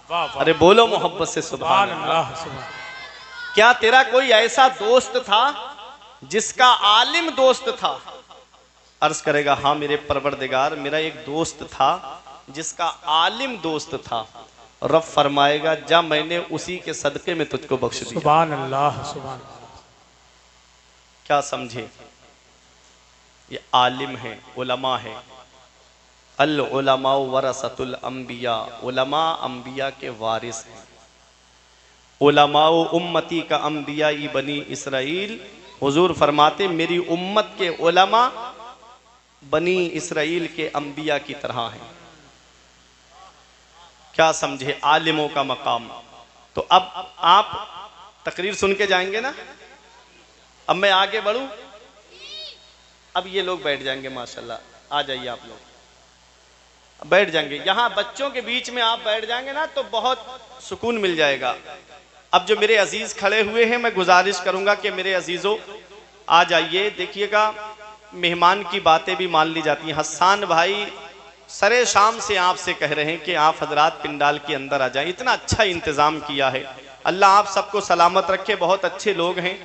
अरे बोलो मोहब्बत से सुभान अल्लाह। क्या तेरा कोई ऐसा दोस्त था जिसका आलिम दोस्त था? अर्ज करेगा हाँ मेरे परवरदिगार, मेरा एक दोस्त था जिसका आलिम दोस्त था। रब फरमाएगा जा मैंने उसी के सदके में तुझको बख्श दिया। सुभान अल्लाह सुभान अल्लाह। क्या समझे? ये आलिम है, उलमा है। अल उलमा वरसतुल अंबिया, उलमा अंबिया के वारिस हैं। उलमा उम्मती का अंबिया ई बनी इसराइल। हुजूर फरमाते मेरी उम्मत के उलमा बनी इसराइल के अंबिया की तरह हैं। क्या समझे? आलिमों का मकाम। तो अब आप तकरीर सुन के जाएंगे ना। अब मैं आगे बढ़ूं। अब ये लोग बैठ जाएंगे माशाल्लाह। आ जाइए आप लोग बैठ जाएंगे। यहाँ बच्चों के बीच में आप बैठ जाएंगे ना तो बहुत सुकून मिल जाएगा। अब जो मेरे अजीज खड़े हुए हैं मैं गुजारिश करूंगा कि मेरे अजीजों आ जाइए। देखिएगा मेहमान की बातें भी मान ली जाती हैं। हसन भाई सरे शाम से आपसे कह रहे हैं कि आप हजरात पिंडाल के अंदर आ जाएं। इतना अच्छा इंतज़ाम किया है। अल्लाह आप सबको सलामत रखे। बहुत अच्छे लोग हैं।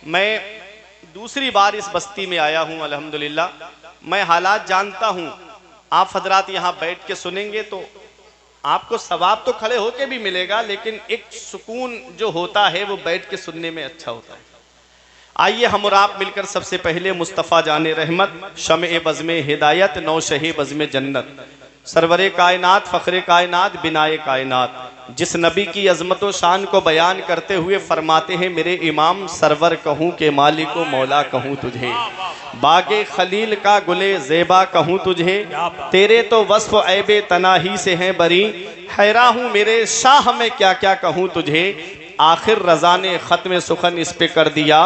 मैं दूसरी बार इस बस्ती में आया हूँ अल्हम्दुलिल्लाह। मैं हालात जानता हूँ। आप हजरात यहाँ बैठ के सुनेंगे तो आपको सवाब तो खड़े होके भी मिलेगा, लेकिन एक सुकून जो होता है वो बैठ के सुनने में अच्छा होता है। आइए हम और आप मिलकर सबसे पहले मुस्तफ़ा जाने रहमत, शमे बज़्मे हिदायत, नौशहे बज़्मे जन्नत, सरवरे कायनात, फ़ख्रे कायनात, बिनाए कायनात, जिस नबी की अज़मत व शान को बयान करते हुए फरमाते हैं मेरे इमाम सरवर कहूँ के मालिक व मौला कहूँ तुझे, बागे खलील का गुले ज़ेबा कहूँ तुझे, तेरे तो वस्फ़ ऐबे तनाही से हैं बरी, हैरा हूँ मेरे शाह में क्या क्या कहूँ तुझे, आखिर रज़ा ने ख़त्म सुखन इस पे कर दिया,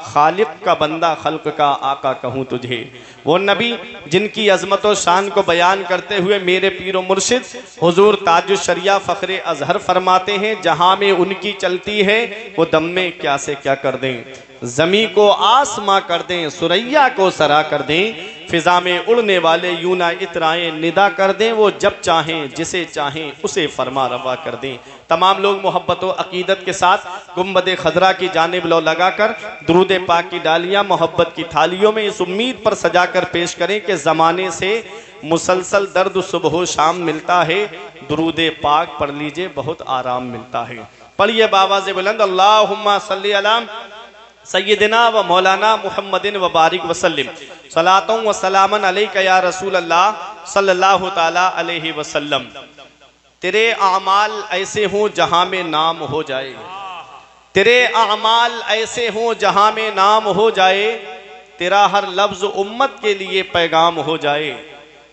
खालिक का बंदा खल्क का आका कहूँ तुझे। वो नबी जिनकी अज़मत व शान को बयान करते हुए मेरे पीर व मुर्शिद हुजूर ताजुश शरिया फ़ख्रे अज़हर फरमाते हैं जहाँ में उनकी चलती है वो दम में क्या से क्या कर दें, ज़मी को आसमां कर दें, सुरैया को सरा कर दें, फिजा में उड़ने वाले यूना इतराएं निदा कर दें, वो जब चाहें जिसे चाहें उसे फरमा रवा कर दें। तमाम लोग मोहब्बत व अकीदत के साथ गुम्बद खजरा की जानिब लो लगाकर दुरूद पाक की डालियाँ मोहब्बत की थालियों में इस उम्मीद पर सजा कर पेश करें कि ज़माने से मुसलसल दर्द सुबह शाम मिलता है, दुरूद पाक पढ़ लीजिए बहुत आराम मिलता है। पढ़िए बावाज़ बुलंद अल्लाहुम्मा सल्ली अला सय्यदिना व मौलाना मुहम्मदिन व बारिक वसल्लिम सलातों व सलामन अलैका या रसूल अल्लाह सल्लल्लाहु ताला अलैहि वसल्लम। तेरे आमाल ऐसे हों जहाँ में नाम हो जाए, तेरे आमाल ऐसे हों जहाँ में नाम हो जाए, तेरा हर लफ्ज़ उम्मत के लिए पैगाम हो जाए,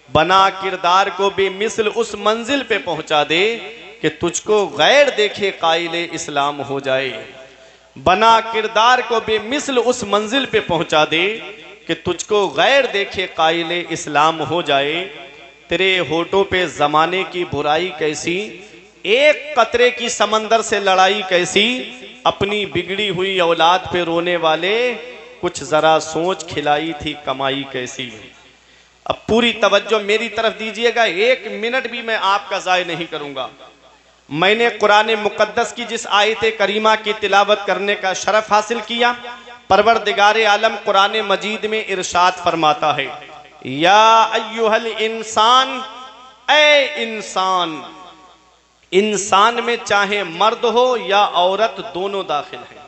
बना किरदार को बेमिसल उस मंजिल पे पहुँचा दे कि तुझको गैर देखे काइले इस्लाम हो जाए, बना किरदार को बेमिसल उस मंजिल पे पहुंचा दे कि तुझको गैर देखे काइले इस्लाम हो जाए। तेरे होठों पे ज़माने की बुराई कैसी, एक कतरे की समंदर से लड़ाई कैसी, अपनी बिगड़ी हुई औलाद पे रोने वाले कुछ ज़रा सोच खिलाई थी कमाई कैसी। अब पूरी तवज्जो मेरी तरफ दीजिएगा, एक मिनट भी मैं आपका ज़ाय नहीं करूँगा। मैंने कुरान मुक़द्दस की जिस आयत करीमा की तिलावत करने का शरफ हासिल किया, परवरदिगार आलम कुरान मजीद में इरशाद फरमाता है या अय्युहल इंसान, ए इंसान। इंसान में चाहे मर्द हो या औरत दोनों दाखिल है।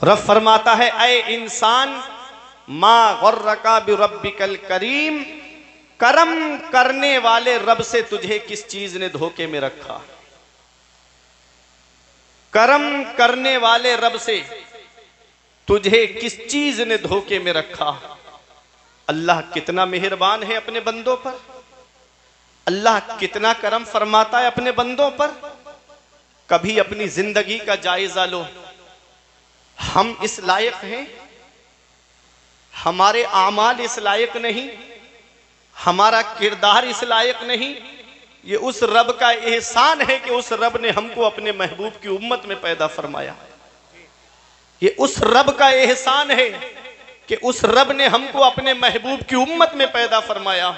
रब फरमाता है ए इंसान मा गर्रका बिरब्बिकल करीम, करम करने वाले रब से तुझे किस चीज ने धोखे में रखा। करम करने वाले रब से तुझे किस चीज ने धोखे में रखा। अल्लाह कितना मेहरबान है अपने बंदों पर, अल्लाह कितना करम फरमाता है अपने बंदों पर। कभी अपनी जिंदगी का जायजा लो। हम इस लायक हैं, हमारे आमाल इस लायक नहीं, हमारा किरदार इस लायक नहीं। ये उस रब का एहसान है कि उस रब ने हमको अपने महबूब की उम्मत में पैदा फरमाया। ये उस रब का एहसान है कि उस रब ने हमको अपने महबूब की उम्मत में पैदा फरमाया।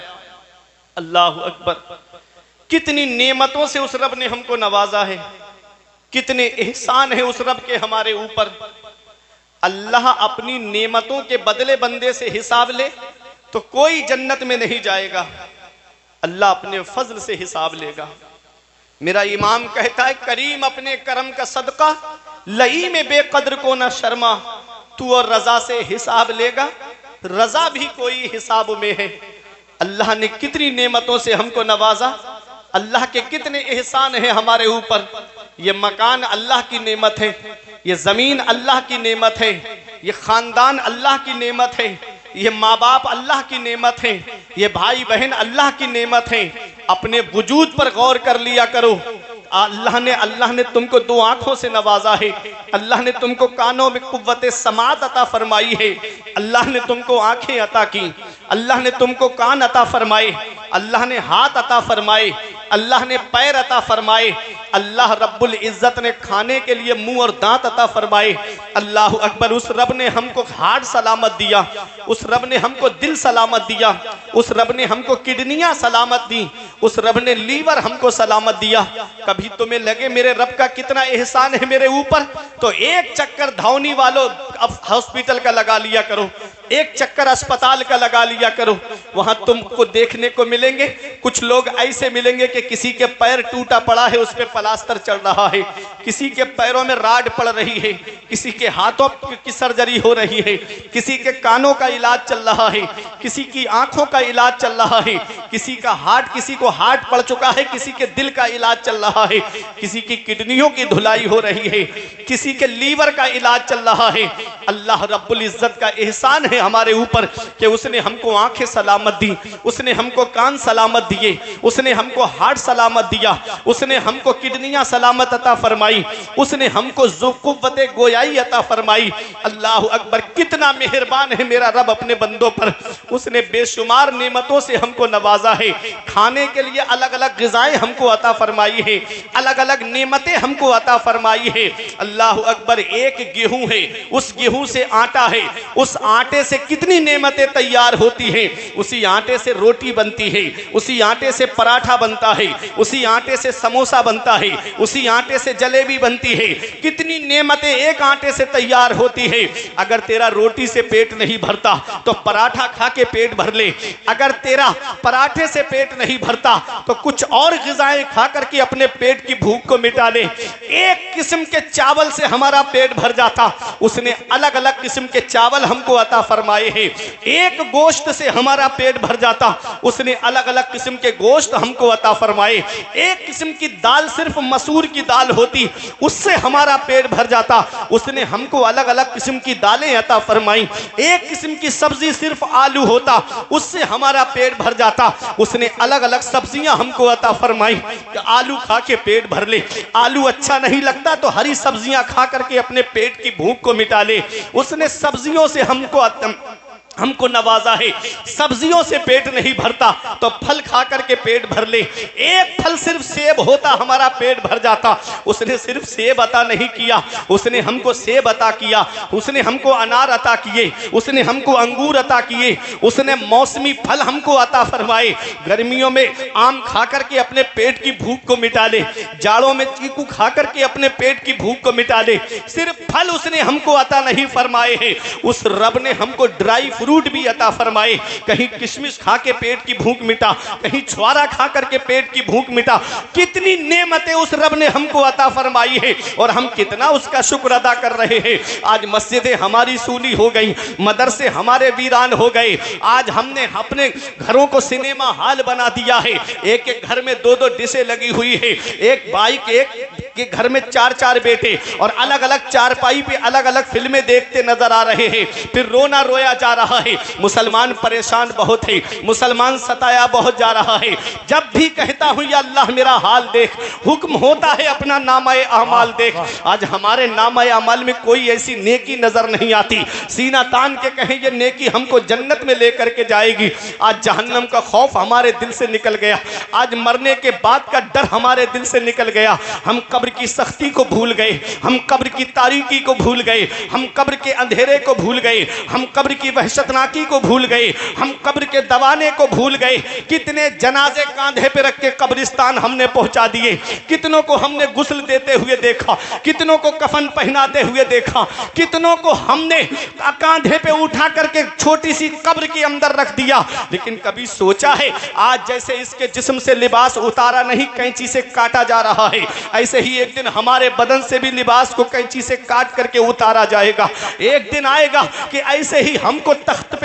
अल्लाह अकबर। कितनी नेमतों से उस रब ने हमको नवाजा है, कितने एहसान है उस रब के हमारे ऊपर। अल्लाह अपनी नेमतों के बदले बंदे से हिसाब ले तो कोई जन्नत में नहीं जाएगा, अल्लाह अपने फजल से हिसाब लेगा। मेरा इमाम कहता है, करीम अपने करम का सदका लई में बेकद्र को ना शर्मा, तू और रजा से हिसाब लेगा, रजा भी कोई हिसाब में है। अल्लाह ने कितनी नेमतों से हमको नवाजा, अल्लाह के कितने एहसान है हमारे ऊपर। ये मकान अल्लाह की नेमत है, ये जमीन अल्लाह की नेमत है, ये खानदान अल्लाह की नेमत है, ये माँ बाप अल्लाह की नेमत है, ये भाई बहन अल्लाह की नेमत है। अपने वजूद पर गौर कर लिया करो। अल्लाह ने तुमको दो आंखों से नवाजा है, अल्लाह ने तुमको कानों में कुव्वत समात अता फरमाई है, अल्लाह ने तुमको आंखें अता की, अल्लाह ने तुमको कान अता फरमाए, अल्लाह ने हाथ अता फरमाए, अल्लाह ने पैर अता फरमाए, अल्लाह रब्बुल इज्जत ने खाने के लिए मुंह और दांत अता फरमाए। अल्लाह अकबर। उस रब ने हमको हार्ट सलामत दिया, उस रब ने हमको दिल सलामत दिया, उस रब ने हमको किडनियां सलामत दी, उस रब ने लीवर हमको सलामत दिया। कभी तुम्हें लगे मेरे रब का कितना एहसान है मेरे ऊपर, तो एक चक्कर धौनी वालों अब हॉस्पिटल का लगा लिया करो, एक चक्कर अस्पताल का लगा लिया करो। वहां तुमको देखने को मिलेंगे कुछ लोग ऐसे मिलेंगे कि किसी के पैर टूटा पड़ा है, उस पे प्लास्टर चल रहा है, किसी के पैरों में राड पड़ रही है, किसी के हाथों की सर्जरी हो रही है, किसी के कानों का इलाज चल रहा है, किसी की आंखों का इलाज चल रहा है, किसी का हार्ट, किसी को हार्ट पड़ चुका है, किसी के दिल का इलाज चल रहा है, किसी की किडनियों की धुलाई हो रही है, किसी के लीवर का इलाज चल रहा है। अल्लाह रब्बुल इज्जत का एहसान है हमारे ऊपर कि उसने हमको आंखें सलामत दी, उसने हमको कान सलामत दिए, उसने हमको हार्ट सलामत दिया, उसने हमको किडनियां सलामत अता फरमाई, उसने हमको क़ुव्वत गोयाई अता फरमाई। अल्लाह अकबर। कितना मेहरबान है मेरा रब अपने बंदों पर, उसने बेशुमार नेमतों से हमको नवाजा है। खाने के लिए अलग अलग ग़िज़ाएं हमको अता फरमाई है, अलग अलग नेमतें हमको अता फरमाई है। अल्लाह अकबर। एक गेहूं है, उस गेहूं से आटा है, उस आटे से कितनी नेमतें तैयार होती हैं। उसी आटे से रोटी बनती है, उसी आटे से पराठा बनता है, उसी आटे से समोसा बनता है, उसी आटे से जलेबी बनती है। कितनी नेमतें एक आटे से तैयार होती है। अगर तेरा रोटी से पेट नहीं भरता तो पराठा खा के पेट भर ले, अगर तेरा पराठे से पेट नहीं भरता तो कुछ और ग़िज़ाएं खा करके अपने पेट की भूख को मिटा ले। एक किस्म के चावल से हमारा पेट भर जाता, उसने अलग अलग किस्म के चावल हमको अता फरमाए हैं। एक गोश्त से हमारा पेट भर जाता, उसने अलग अलग किस्म के गोश्त हमको अता फरमाए। एक किस्म की दाल, सिर्फ मसूर की दाल होती, उससे हमारा पेट भर जाता, उसने हमको अलग अलग किस्म की दालें अता फरमाई। एक किस्म की सब्जी सिर्फ आलू होता, उससे हमारा पेट भर जाता, उसने अलग अलग सब्जियां हमको अता फरमाई। आलू खा के पेट भर ले, आलू अच्छा नहीं लगता तो हरी सब्जियां खा करके अपने पेट की भूख को मिटा ले। उसने सब्जियों से हमको नवाजा है। सब्जियों से पेट नहीं भरता तो फल खा करके पेट भर ले। एक फल सिर्फ सेब होता, हमारा पेट भर जाता, उसने सिर्फ सेब अता नहीं किया, उसने हमको सेब अता किया, उसने हमको अनार अता किए, उसने हमको अंगूर अता किए, उसने मौसमी फल हमको अता फरमाए। गर्मियों में आम खा करके अपने पेट की भूख को मिटा ले, जाड़ों में चीकू खा करके अपने पेट की भूख को मिटा ले। सिर्फ फल उसने हमको अता नहीं फरमाए हैं, उस रब ने हमको ड्राई फ्रूट भी अता फरमाए। कहीं किशमिश खा के पेट की भूख मिटा, कहीं छुआरा खा करके पेट की भूख मिटा। कितनी नेमतें उस रब ने हमको अता फरमाई है और हम कितना उसका शुक्र अदा कर रहे हैं। आज मस्जिदें हमारी सूनी हो गई, मदरसे हमारे वीरान हो गए। आज हमने अपने घरों को सिनेमा हॉल बना दिया है। एक एक घर में दो दो डिशें लगी हुई है, एक बाइक, एक के घर में चार चार बेटे, और अलग अलग चारपाई पे अलग अलग फिल्में देखते नजर आ रहे हैं। फिर रोना रोया जा रहा है। मुसलमान परेशान बहुत है, मुसलमान सताया बहुत जा रहा है। जब भी कहता हूं या अल्लाह मेरा हाल देख, हुक्म होता है अपना नामाए अमाल देख। आज हमारे नामाए अमाल में कोई ऐसी नेकी नजर नहीं आती, सीना तान के कहें ये नेकी हमको जन्नत में लेकर के जाएगी। आज जहन्नम का खौफ हमारे दिल से निकल गया, आज मरने के बाद का डर हमारे दिल से निकल गया। हम कब्र की सख्ती को भूल गए, हम कब्र की तारीकी को भूल गए, हम कब्र के अंधेरे को भूल गए, हम कब्र की वहशतनाकी को भूल गए, हम कब्र के दबाने को भूल गए। कितने जनाजे कांधे पे रख के कब्रिस्तान हमने पहुंचा दिए, कितनों को हमने गुस्ल देते हुए देखा, कितनों को कफन पहनाते हुए देखा, कितनों को हमने कांधे पे उठा करके छोटी सी कब्र के अंदर रख दिया। लेकिन कभी सोचा है आज जैसे इसके जिस्म से लिबास उतारा नहीं कैंची से काटा जा रहा है, ऐसे ही एक दिन हमारे बदन से भी लिबास को कैंची से काट करके उतारा जाएगा। एक दिन आएगा कि ऐसे ही हमको तख्ते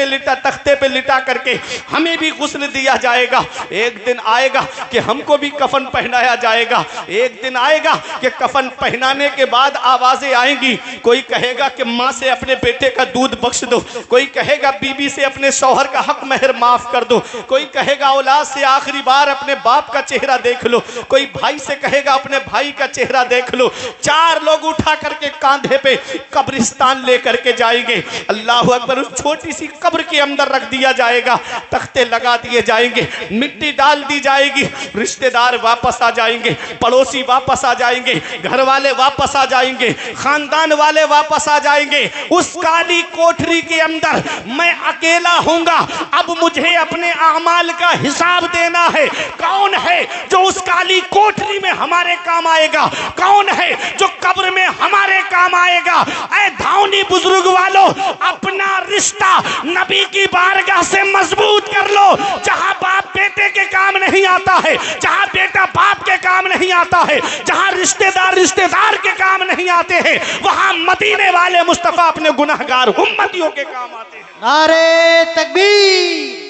पे लिटा करके हमें भी गुस्ल दिया जाएगा। एक दिन आएगा कि हमको भी कफन पहनाया जाएगा। एक दिन आएगा कि कफन पहनाने के बाद आवाजें आएंगी, कोई कहेगा कि माँ से अपने बेटे का दूध बख्श दो, कोई कहेगा बीबी से अपने शौहर का हक महर माफ कर दो, कोई कहेगा औलाद से आखिरी बार अपने बाप का चेहरा देख लो, कोई भाई से कहेगा अपने भाई का चेहरा देख लो। चार लोग उठा करके कांधे पे कब्रिस्तान लेकर के जाएंगे। अल्लाह अकबर। उस छोटी सी कब्र के अंदर रख दिया जाएगा, तख्ते लगा दिए जाएंगे, मिट्टी डाल दी जाएगी, रिश्तेदार वापस आ जाएंगे, पड़ोसी वापस आ जाएंगे, घर वाले वापस आ जाएंगे, खानदान वाले वापस आ जाएंगे। उस काली कोठरी के अंदर मैं अकेला होऊंगा। अब मुझे अपने अमाल का हिसाब देना है। कौन है जो उस काली कोठरी में हमारे काम आएगा? कौन है जो कब्र में हमारे काम आएगा? ऐ धावनी बुजुर्ग वालों, अपना रिश्ता नबी की बारगाह से मजबूत कर लो। जहां बाप बेटे के काम नहीं आता है, जहां बेटा बाप के काम नहीं आता है, जहां रिश्तेदार के काम नहीं आते हैं, वहां मदीने वाले मुस्तफा अपने गुनहगार उम्मतियों के काम आते हैं। नारे तकबीर,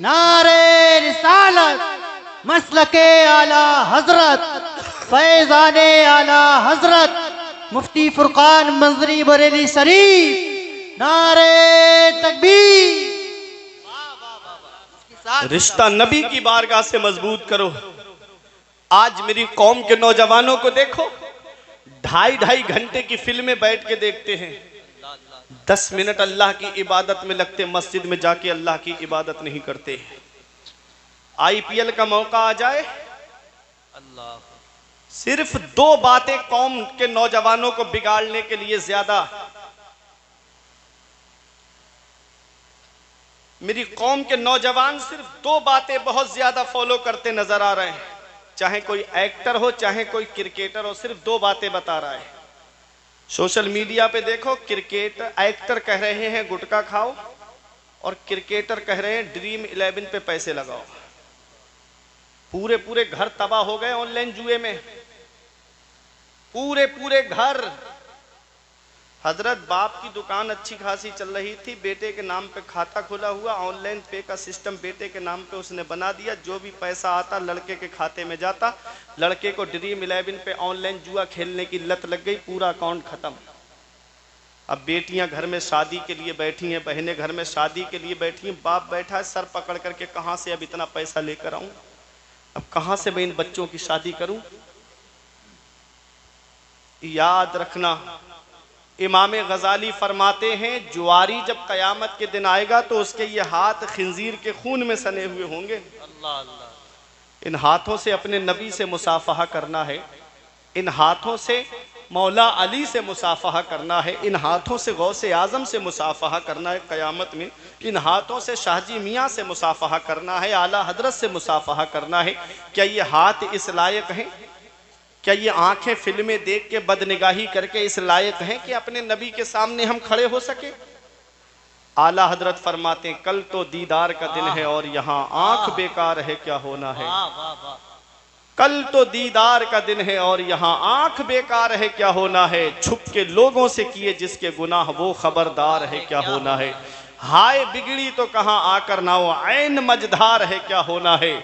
नारे रिसालत, मसलके आला हजरत, फैजाने आला हजरत मुफ्ती फुरकान मंजरी बरेली शरीफ। नारे तकबीर। रिश्ता नबी की बारगाह से मजबूत करो। आज मेरी कौम के नौजवानों को देखो, 2.5 घंटे की फिल्में बैठ के देखते हैं, 10 मिनट अल्लाह की इबादत में लगते, मस्जिद में जाके अल्लाह की इबादत नहीं करते। IPL का मौका आ जाए, अल्लाह, सिर्फ 2 बातें कौम के नौजवानों को बिगाड़ने के लिए ज्यादा। मेरी कौम के नौजवान सिर्फ 2 बातें बहुत ज्यादा फॉलो करते नजर आ रहे हैं, चाहे कोई एक्टर हो चाहे कोई क्रिकेटर हो, सिर्फ 2 बातें बता रहा है। सोशल मीडिया पे देखो, एक्टर कह रहे हैं गुटखा खाओ और क्रिकेटर कह रहे हैं ड्रीम 11 पे पैसे लगाओ। पूरे घर तबाह हो गए ऑनलाइन जुए में, पूरे घर। हजरत बाप की दुकान अच्छी खासी चल रही थी, बेटे के नाम पे खाता खुला हुआ, ऑनलाइन पे का सिस्टम बेटे के नाम पे उसने बना दिया, जो भी पैसा आता लड़के के खाते में जाता। लड़के को ड्रीम 11 पे ऑनलाइन जुआ खेलने की लत लग गई, पूरा अकाउंट खत्म। अब बेटियां घर में शादी के लिए बैठी हैं, बहनें घर में शादी के लिए बैठी हैं, बाप बैठा है सर पकड़ करके, कहाँ से अब इतना पैसा लेकर आऊं, अब कहाँ से मैं इन बच्चों की शादी करूं। याद रखना, इमाम गजाली फरमाते हैं, जुआरी जब कयामत के दिन आएगा तो उसके ये हाथ खिंजीर के खून में सने हुए होंगे। अल्लाह अल्लाह। इन हाथों से अपने नबी से मुसाफहा करना है, इन हाथों से मौला अली से मुसाफहा करना है, इन हाथों से गौसे आजम से मुसाफहा करना है कयामत में, इन हाथों से शाहजी मियाँ से मुसाफहा करना है, आला हजरत से मुसाफहा करना है। क्या ये हाथ इस लायक हैं? क्या ये आंखें फिल्में देख के बदनिगाही करके इस लायक हैं कि अपने नबी के सामने हम खड़े हो सके? आला हजरत फरमाते हैं, कल तो दीदार का दिन है और यहाँ आंख बेकार है क्या होना है। कल तो दीदार का दिन है और यहाँ आंख बेकार है क्या होना है। छुप के लोगों से किए जिसके गुनाह वो खबरदार है क्या होना है। हाय बिगड़ी तो कहाँ आकर ना हो, ऐन मझधार है क्या होना है।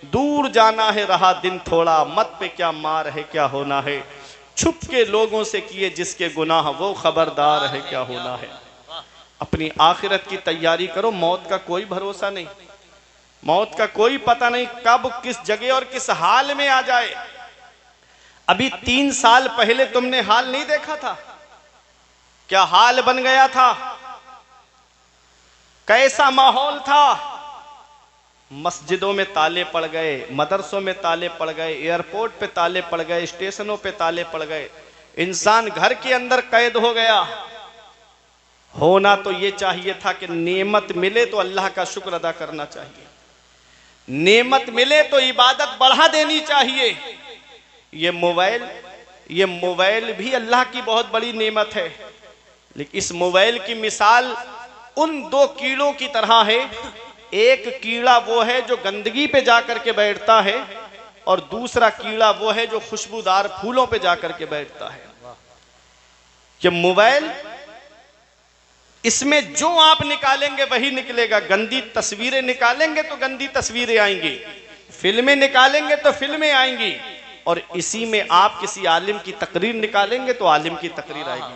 दूर जाना है रहा दिन थोड़ा, मत पे क्या मार है क्या होना है। छुप के लोगों से किए जिसके गुनाह वो खबरदार है क्या होना है। अपनी आखिरत की तैयारी करो, मौत का कोई भरोसा नहीं, मौत का कोई पता नहीं कब किस जगह और किस हाल में आ जाए। अभी 3 साल पहले तुमने हाल नहीं देखा था, क्या हाल बन गया था, कैसा माहौल था। मस्जिदों में ताले पड़ गए, मदरसों में ताले पड़ गए, एयरपोर्ट पे ताले पड़ गए, स्टेशनों पे ताले पड़ गए, इंसान घर के अंदर कैद हो गया। होना तो ये चाहिए था कि नेमत मिले तो अल्लाह का शुक्र अदा करना चाहिए, नेमत मिले तो इबादत बढ़ा देनी चाहिए। ये मोबाइल भी अल्लाह की बहुत बड़ी नेमत है, लेकिन इस मोबाइल की मिसाल उन दो कीड़ों की तरह है। एक कीड़ा वो है जो गंदगी पे जाकर के बैठता है, और दूसरा कीड़ा वो है जो खुशबूदार फूलों पे जाकर के बैठता है। कि मोबाइल, इसमें जो आप निकालेंगे वही निकलेगा। गंदी तस्वीरें निकालेंगे तो गंदी तस्वीरें आएंगी, फिल्में निकालेंगे तो फिल्में आएंगी, और इसी में आप किसी आलिम की तकरीर निकालेंगे तो आलिम की तकरीर आएगी।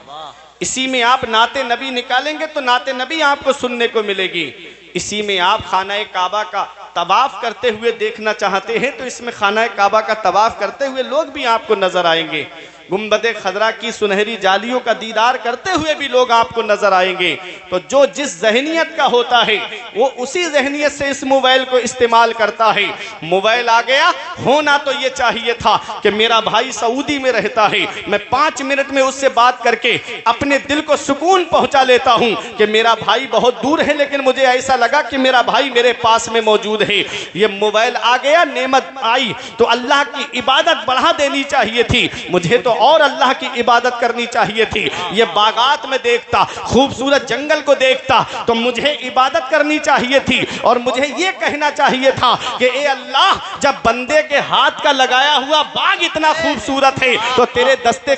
इसी में आप नाते नबी निकालेंगे तो नाते नबी आपको सुनने को मिलेगी। इसी में आप खाना काबा का तवाफ करते हुए देखना चाहते हैं तो इसमें खाना काबा का तवाफ करते हुए लोग भी आपको नजर आएंगे। गुंबद खजरा की सुनहरी जालियों का दीदार करते हुए भी लोग आपको नजर आएंगे। तो जो जिस जहनियत का होता है वो उसी जहनियत से इस मोबाइल को इस्तेमाल करता है। मोबाइल आ गया, होना तो ये चाहिए था कि मेरा भाई सऊदी में रहता है, मैं 5 मिनट में उससे बात करके अपने दिल को सुकून पहुंचा लेता हूं कि मेरा भाई बहुत दूर है लेकिन मुझे ऐसा लगा कि मेरा भाई मेरे पास में मौजूद है। ये मोबाइल आ गया, नेमत आई, तो अल्लाह की इबादत बढ़ा देनी चाहिए थी, मुझे तो और अल्लाह की इबादत करनी चाहिए थी। ये बागात में देखता, खूबसूरत जंगल को देखता तो मुझे इबादत करनी चाहिए थी, और मुझे ये कहना चाहिए था कि ए अल्लाह, जब बंदे के हाथ का लगाया हुआ बाग इतना खूबसूरत है तो तेरे दस्ते